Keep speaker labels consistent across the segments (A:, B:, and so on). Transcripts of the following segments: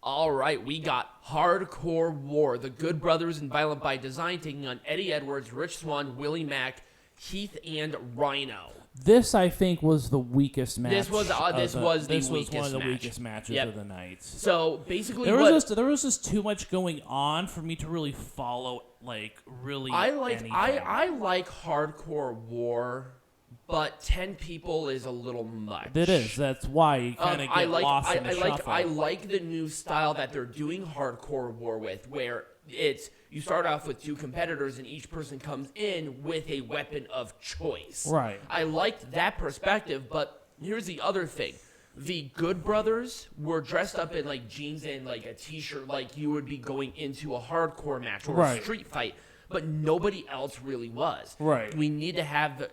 A: All right, we got Hardcore War. The Good Brothers and Violent by Design taking on Eddie Edwards, Rich Swann, Willie Mack, Heath, and Rhino.
B: This, I think, was the weakest match.
A: This was one of the
B: weakest matches of the night.
A: So basically,
B: there was just too much going on for me to really follow. Anything.
A: I like Hardcore War, but 10 people is a little much.
B: It is. That's why you kind of get lost in the shuffle.
A: I like the new style that they're doing Hardcore War with, where you start off with 2 competitors and each person comes in with a weapon of choice.
B: Right.
A: I liked that perspective, but here's the other thing. The Good Brothers were dressed up in jeans and a t-shirt like you would be going into a hardcore match or a street fight, but nobody else really was.
B: Right.
A: We need to have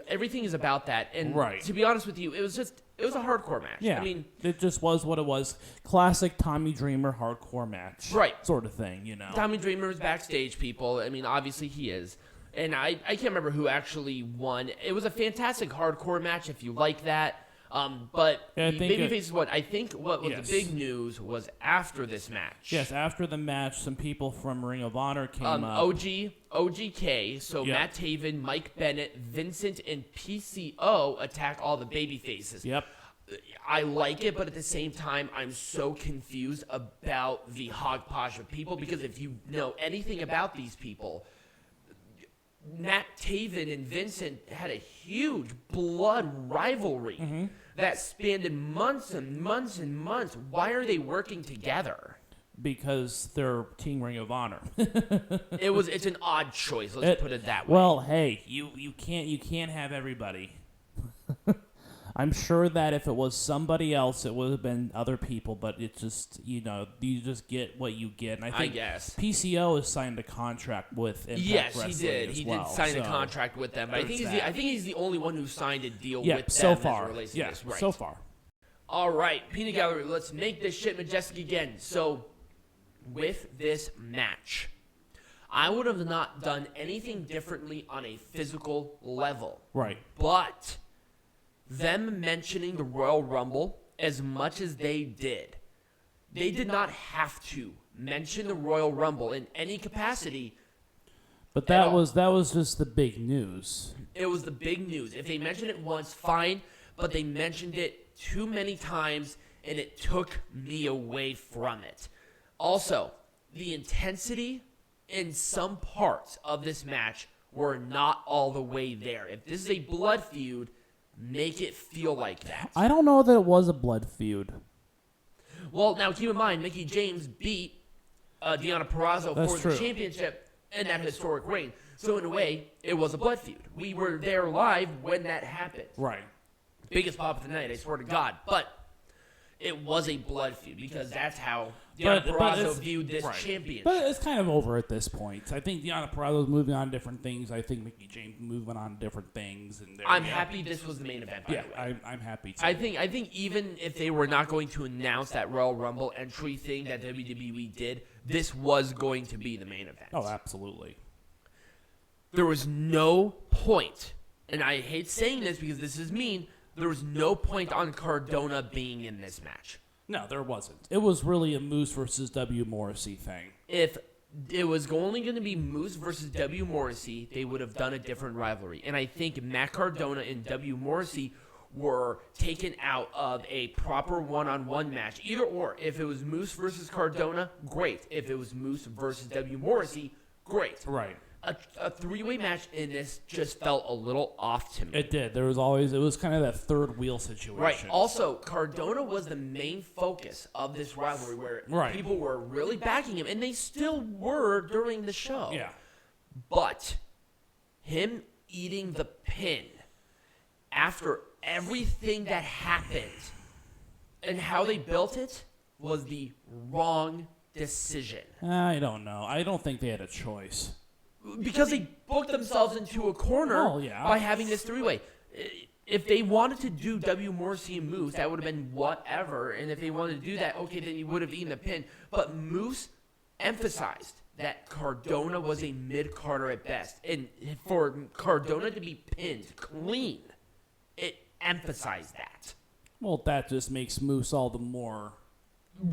A: everything is about that. And to be honest with you, it was a hardcore match.
B: Yeah.
A: I mean,
B: it just was what it was. Classic Tommy Dreamer hardcore match.
A: Right.
B: Sort of thing, you know.
A: Tommy Dreamer is backstage, people. I mean, obviously he is. And I can't remember who actually won. It was a fantastic hardcore match if you like that. But Babyface won. I think what was the big news was after this match.
B: Yes, after the match, some people from Ring of Honor came up.
A: OGK, so Matt Taven, Mike Bennett, Vincent, and PCO attack all the babyfaces.
B: Yep.
A: I like it, but at the same time, I'm so confused about the hodgepodge of people because if you know anything about these people, Matt Taven and Vincent had a huge blood rivalry that spanned months and months and months. Why are they working together?
B: Because they're Team Ring of Honor.
A: It's an odd choice. Let's put it that way.
B: Well, hey, you can't have everybody. I'm sure that if it was somebody else, it would have been other people, but it's just, you just get what you get. And I guess PCO has signed a contract with Impact Wrestling.
A: Yes, he did. He did sign a contract with them. But I think he's the only one who signed a deal with them
B: so far.
A: Yes, right.
B: So far.
A: All right, Peanut Gallery, let's make this shit majestic again. So, with this match, I would have not done anything differently on a physical level.
B: Right.
A: But them mentioning the Royal Rumble as much as they did not have to mention the Royal Rumble in any capacity.
B: But that was just the big news.
A: It was the big news. If they mentioned it once, fine, but they mentioned it too many times, and it took me away from it. Also, the intensity in some parts of this match were not all the way there. If this is a blood feud, make it feel like that.
B: I don't know that it was a blood feud.
A: Well, now keep in mind, Mickie James beat Deonna Purrazzo for the championship in that historic reign. So in a way, it was a blood feud. We were there live when that happened.
B: Right.
A: Biggest pop of the night, I swear to God. But it was a blood feud because that's how Deonna Purrazzo viewed this championship.
B: But it's kind of over at this point. I think Deonna Purrazzo's moving on to different things. I think Mickie James moving on to different things. And
A: I'm happy this was the main event, by the way.
B: I'm happy too.
A: I think even if they were not going to announce that Royal Rumble entry thing that WWE did, this was going to be the main event.
B: Oh, absolutely.
A: There was no point, and I hate saying this because this is mean, there was no point on Cardona being in this match.
B: No, there wasn't. It was really a Moose versus W. Morrissey thing.
A: If it was only going to be Moose versus W. Morrissey, they would have done a different rivalry. And I think Matt Cardona and W. Morrissey were taken out of a proper one-on-one match. Either or. If it was Moose versus Cardona, great. If it was Moose versus W. Morrissey, great.
B: Right.
A: A three-way match in this just felt a little off to me.
B: It did. It was kind of that third wheel situation.
A: Right. Also, Cardona was the main focus of this rivalry where people were really backing him, and they still were during the show.
B: Yeah.
A: But him eating the pin after everything that happened and how they built it was the wrong decision.
B: I don't know. I don't think they had a choice.
A: Because they booked themselves into a corner by having this three-way. If they wanted to do W. Morrissey and Moose, that would have been whatever. And if they wanted to do that, okay, then he would have eaten the pin. But Moose emphasized that Cardona was a mid-carder at best. And for Cardona to be pinned clean, it emphasized that.
B: Well, that just makes Moose all the more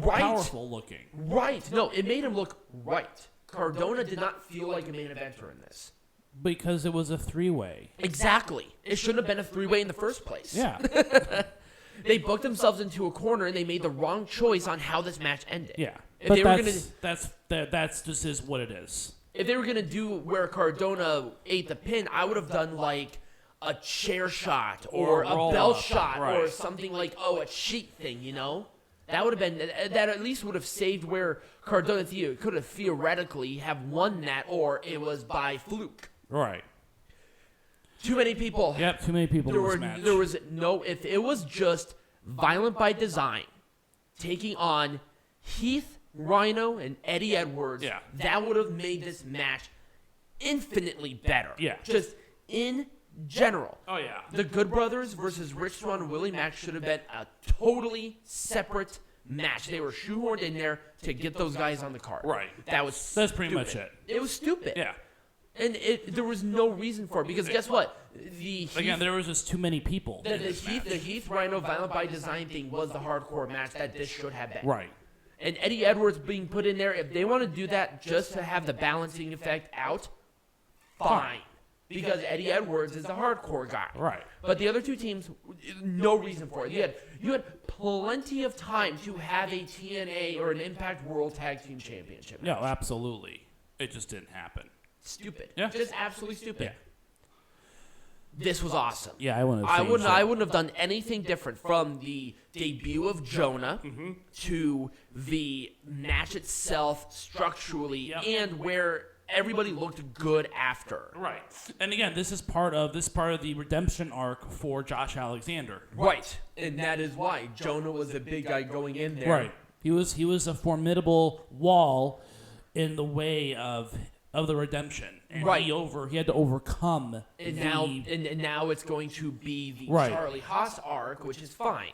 B: powerful looking.
A: Right. No, it made him look right. Cardona did not feel like a main eventer in this.
B: Because it was a 3-way.
A: Exactly. It shouldn't have been a 3-way in the first place.
B: Yeah.
A: They booked themselves into a corner, and they made the wrong choice on how this match ended.
B: Yeah.
A: If
B: But
A: they were
B: that's just is what it is.
A: If they were going to do where Cardona ate the pin, I would have done like a chair shot or a bell shot or something like, a cheat thing, you know? That would have been, that at least would have saved where Cardona could have theoretically have won that, or it was by fluke.
B: Right.
A: Too many people.
B: Yep, too many people in this match.
A: There was no, if it was just Violent by Design taking on Heath, Rhino, and Eddie Edwards, that would have made this match infinitely better.
B: Yeah.
A: Just in general.
B: Oh, yeah.
A: The Good Brothers versus Rich Swann and Willie Mack should have been a totally separate match. They were shoehorned in there to get those guys on the card.
B: Right.
A: That's
B: pretty much it.
A: It was stupid.
B: Yeah.
A: And there was no reason for it, because guess what?
B: Again, there was just too many people.
A: The Heath Rhino Violent by Design thing was the hardcore match that this should have been.
B: Right.
A: And Eddie Edwards being put in there, if they want to do that just to have the balancing effect out, fine. Because Eddie Edwards is the hardcore guy.
B: Right.
A: But the other two teams, no reason for it. You had plenty of time to have a TNA or an Impact World Tag Team Championship match.
B: No, absolutely. It just didn't happen.
A: Stupid.
B: Yeah.
A: Just absolutely stupid.
B: Yeah.
A: This was awesome.
B: Yeah, I wouldn't
A: have done anything different from the debut of Jonah to the match itself structurally and where everybody looked good after.
B: Right. And again, this is part of the redemption arc for Josh Alexander.
A: Right. And that is why Jonah was a big guy going in there.
B: Right. He was a formidable wall in the way of the redemption. And he had to overcome
A: and now it's going to be the Charlie Haas arc, which is fine.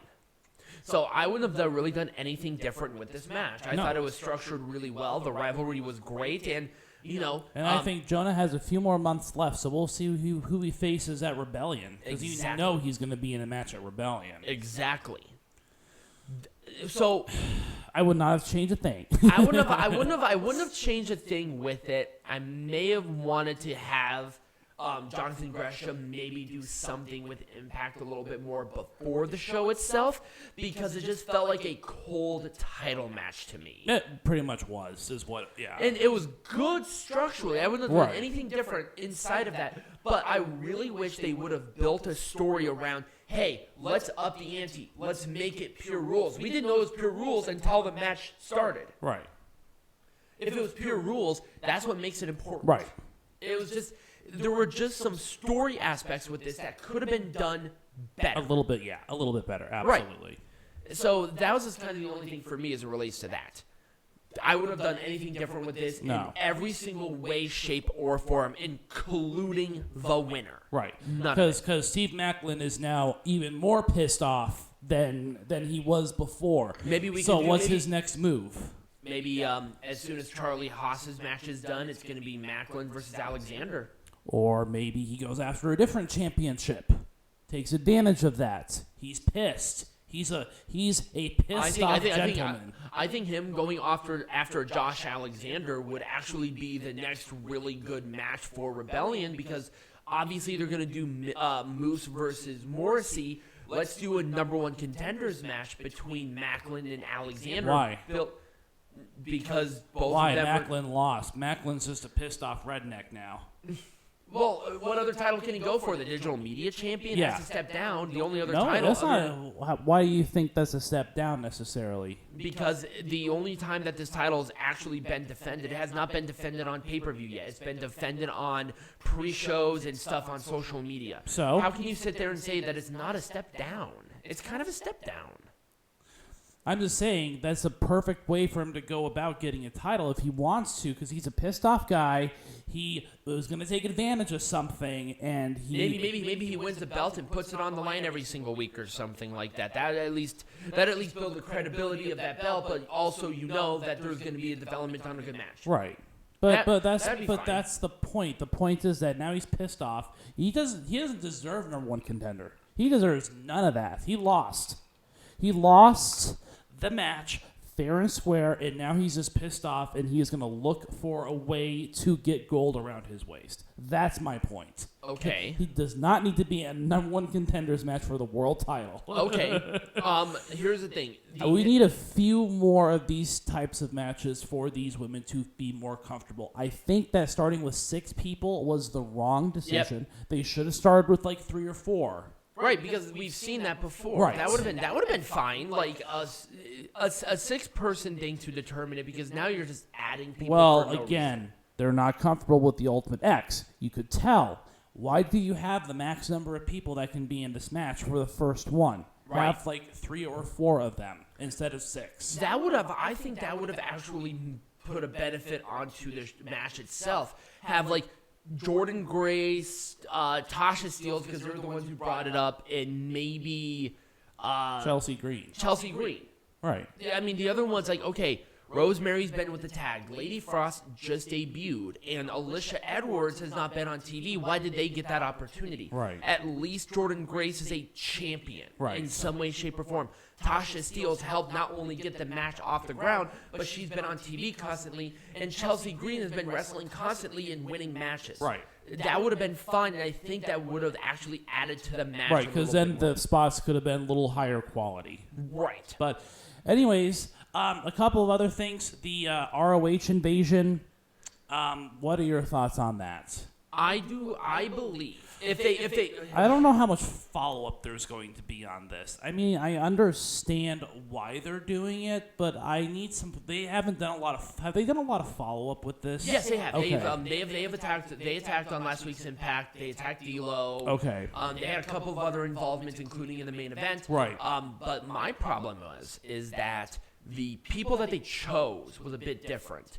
A: So I wouldn't have really done anything different with this match. I thought it was structured really well. The rivalry was great, and
B: I think Jonah has a few more months left, so we'll see who he faces at Rebellion, because you know he's going to be in a match at Rebellion.
A: Exactly. So
B: I would not have changed a thing.
A: I wouldn't have changed a thing with it. I may have wanted to have Jonathan Gresham maybe do something with Impact a little bit more before the show itself, because it just felt like a cold title match to me.
B: It pretty much was,
A: And it was good structurally. I wouldn't have done anything different inside of that. But I really wish they would have built a story around, hey, let's up the ante. Let's make it pure rules. We didn't know it was pure rules until the match started.
B: Right.
A: If it was pure rules, that's what makes it important.
B: Right.
A: It was just, there were just some story aspects with this that could have been done better.
B: A little bit better, absolutely.
A: Right. So that was just kind of the only thing for me as it relates to that. I wouldn't have done anything different with this in every single way, shape, or form, including the winner.
B: Right. Because Steve Maclin is now even more pissed off than he was before. What's his next move?
A: Maybe as soon as Charlie Haas's match is done, it's going to be Maclin versus Alexander.
B: Or maybe he goes after a different championship, takes advantage of that. He's pissed. He's a pissed off gentleman.
A: I think him going after Josh Alexander would actually be the next really good match for Rebellion, because obviously they're going to do Moose versus Morrissey. Let's do a number one contenders match between Maclin and Alexander.
B: Why?
A: Because both
B: Why?
A: of them
B: Maclin lost. Maclin's just a pissed off redneck now.
A: Well, what other title can he go for? The digital media champion has to step down. The only other title.
B: That's not. Why do you think that's a step down necessarily?
A: Because the only time that this title has actually been defended, it has not been defended on pay-per-view yet. It's been defended on pre-shows and stuff on social media.
B: So
A: how can you sit there and say that it's not a step down? It's kind of a step down.
B: I'm just saying that's a perfect way for him to go about getting a title if he wants to, because he's a pissed off guy. He was going to take advantage of something, and
A: maybe he wins the belt and puts it on the line every single week or something like that. That at least builds the credibility of that belt, but also that there's going to be a development on a good match.
B: Right. But that's the point. The point is that now he's pissed off. He doesn't deserve number one contender. He deserves none of that. He lost. He lost the match fair and square, and now he's just pissed off, and he is going to look for a way to get gold around his waist. That's my point.
A: Okay.
B: He does not need to be a number one contenders match for the world title.
A: Okay. Here's the thing.
B: We need a few more of these types of matches for these women to be more comfortable. I think that starting with 6 people was the wrong decision. Yep. They should have started with like 3 or 4.
A: Right, because we've seen that before.
B: Right.
A: That would have been fine. Like a 6-person thing to determine it, because now you're just adding people.
B: Well,
A: for no
B: again,
A: reason.
B: they're not comfortable with the Ultimate X. You could tell. Why do you have the max number of people that can be in this match for the first one?
A: Right.
B: Have like 3 or 4 of them instead of 6.
A: I think that would have actually put a benefit onto the match itself. Have like Jordynne Grace, Tasha Steelz, because they're the ones who brought it up, and maybe
B: Chelsea Green.
A: Right. I mean, the other one's like, okay, Rosemary's been with the tag. Lady Frost just debuted, and Alisha Edwards has not been on TV. Why did they get that opportunity?
B: Right.
A: At least Jordynne Grace is a champion in some way, shape, or form. Tasha Steelz helped not only get the match off the ground, but she's been on TV constantly, and Chelsea Green has been wrestling constantly and winning matches.
B: Right.
A: That would have been fun, and I think that would have actually added to the match.
B: Right, because then the spots could have been a little higher quality.
A: Right.
B: But anyways, a couple of other things. The ROH invasion. What are your thoughts on that?
A: I believe if they
B: I don't know how much follow-up there's going to be on this. I mean, I understand why they're doing it, but I need some. They haven't done a lot of. Have they done a lot of follow-up with this?
A: Yes, they have.
B: Okay.
A: They have attacked. They attacked on last week's Impact. They attacked D'Lo.
B: Okay.
A: They had a couple of other involvements, including in the main event.
B: Right.
A: But my problem is that the people that they chose was a bit different.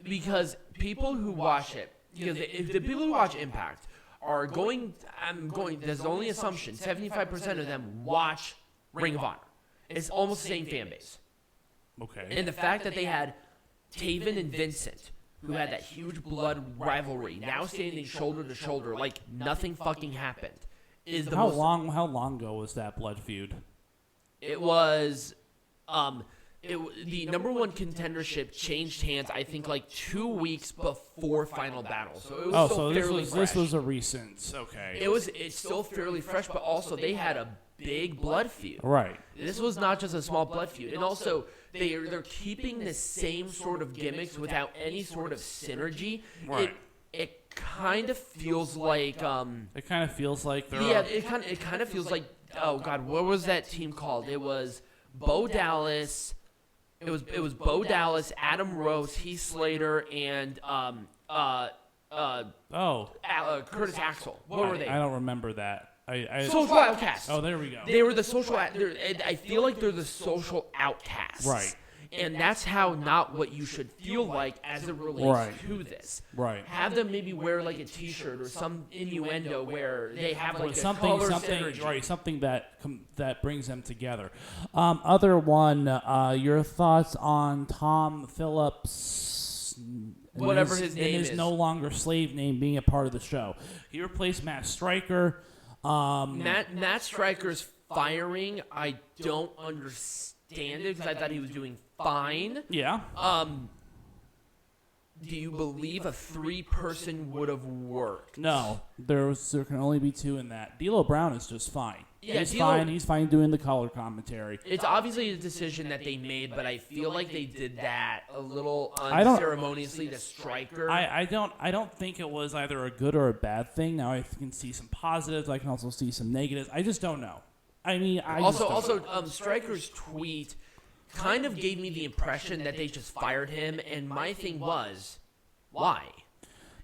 A: Because people who watch it, if the people who watch Impact are going, there's the only assumption, 75% of them watch Ring of Honor. It's almost the same fan base.
B: Okay.
A: And the fact that they had Taven and Vincent, who had that huge blood rivalry, now standing shoulder to shoulder like nothing fucking happened, is the
B: How long ago was that blood feud?
A: It was, the number one contendership changed hands, I think, like 2 weeks before Final Battle. So it was still fairly fresh.
B: This was a recent, okay.
A: It's still fairly fresh, but also they had a big blood feud.
B: Right.
A: This was not just a small blood feud. And also, they're keeping the same sort of gimmicks without any sort of synergy.
B: Right.
A: It kind of feels like
B: it kind of feels like
A: it kind of feels like, oh god, what was that team called? It was Bo Dallas. It was Bo Dallas, Adam Rose, Heath Slater, and Curtis Axel. What were they?
B: I don't remember that.
A: Social Outcasts.
B: Oh, there we go.
A: They were the social. I feel like they're the social outcasts.
B: Right.
A: And that's how not what you should feel like as it relates to this.
B: Right.
A: Have them maybe wear like a T-shirt or some innuendo where they have like
B: something,
A: synergy.
B: right? Something that brings them together. Other one. Your thoughts on Tom Phillips?
A: Whatever his name is.
B: His no longer slave name being a part of the show. He replaced Matt Stryker.
A: Matt Stryker's firing, I don't understand it because I thought he was doing fine.
B: Yeah.
A: Do you believe a 3-person would have worked?
B: No, there can only be 2 in that. D'Lo Brown is just fine.
A: Yeah,
B: he's fine. He's fine doing the color commentary.
A: It's obviously a decision that they made, but I feel like they did that a little unceremoniously to Stryker.
B: I don't think it was either a good or a bad thing. Now I can see some positives. I can also see some negatives. I just don't know. I mean,
A: Stryker's tweet kind of gave me the impression that they just fired him, and my thing was, why?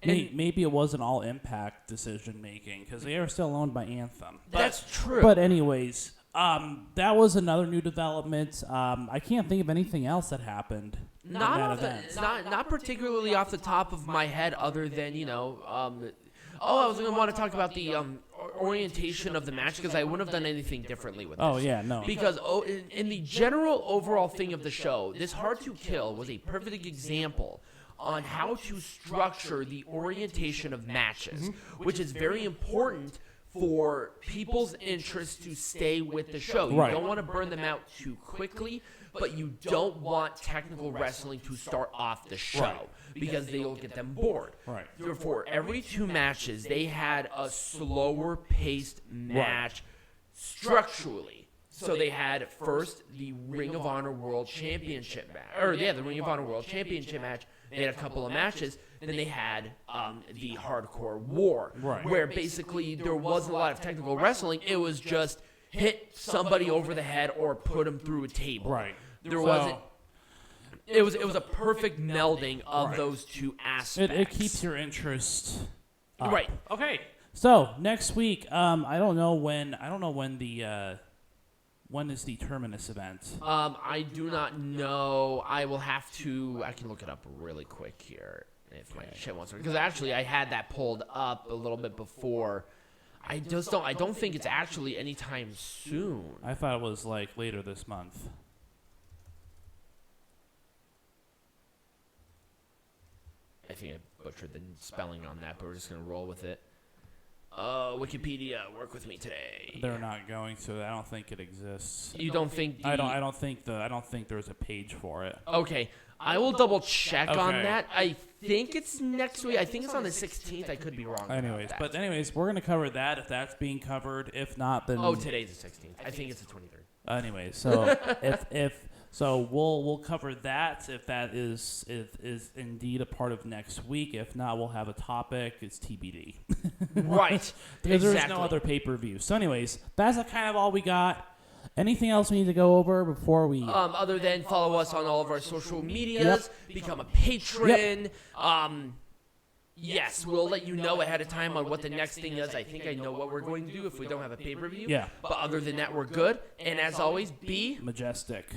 B: Maybe it wasn't all Impact decision making because they are still owned by Anthem.
A: That's true.
B: But anyways, that was another new development. I can't think of anything else that happened.
A: Not particularly off the top of my head, other than I was going to want to talk about the orientation of the match because I wouldn't have done anything differently with this.
B: Oh, yeah, no.
A: Because in the general overall thing of the show, this Hard to Kill was a perfect example on how to structure the orientation of matches, which is very important for people's interest to stay with the show. You don't want to burn them out too quickly. but you don't want technical wrestling to start off the show because they'll get them bored.
B: Right.
A: Therefore, every 2 matches, they had a slower paced match structurally. So they had first the Ring of Honor World Championship match, the Ring of Honor World Championship match. They had a couple of matches. Then they had the Hardcore War, where basically there wasn't a lot of technical wrestling. It was just hit somebody over the head or put them through a table.
B: Right.
A: There wasn't. It was a perfect melding of those 2 aspects.
B: It keeps your interest up.
A: Right.
B: Okay. So next week, I don't know when the when is the Terminus event?
A: I do not know. I can look it up really quick here if my shit wants to. Because actually, I had that pulled up a little bit before. I don't think it's actually anytime soon.
B: I thought it was like later this month.
A: I think I butchered the spelling on that, but we're just gonna roll with it. Wikipedia, work with me today.
B: They're not going to. I don't think it exists.
A: You don't think?
B: I don't think there's a page for it.
A: Okay, I will double check on that. I think it's next week. I think it's on the 16th. I could be wrong.
B: Anyways, we're gonna cover that if that's being covered. If not, then
A: today's the 16th. I think it's the 23rd.
B: Anyways, so So we'll cover that if that is indeed a part of next week. If not, we'll have a topic. It's TBD.
A: Right.
B: Because there's no other pay-per-view. So anyways, that's kind of all we got. Anything else we need to go over before we...
A: Other than follow us on all of our social medias, become a patron. Yes, we'll let you know ahead of time on what the next thing is. I think I know what we're going to do if we don't have a pay-per-view.
B: Yeah.
A: But other than that, we're good. And as always, be...
B: majestic.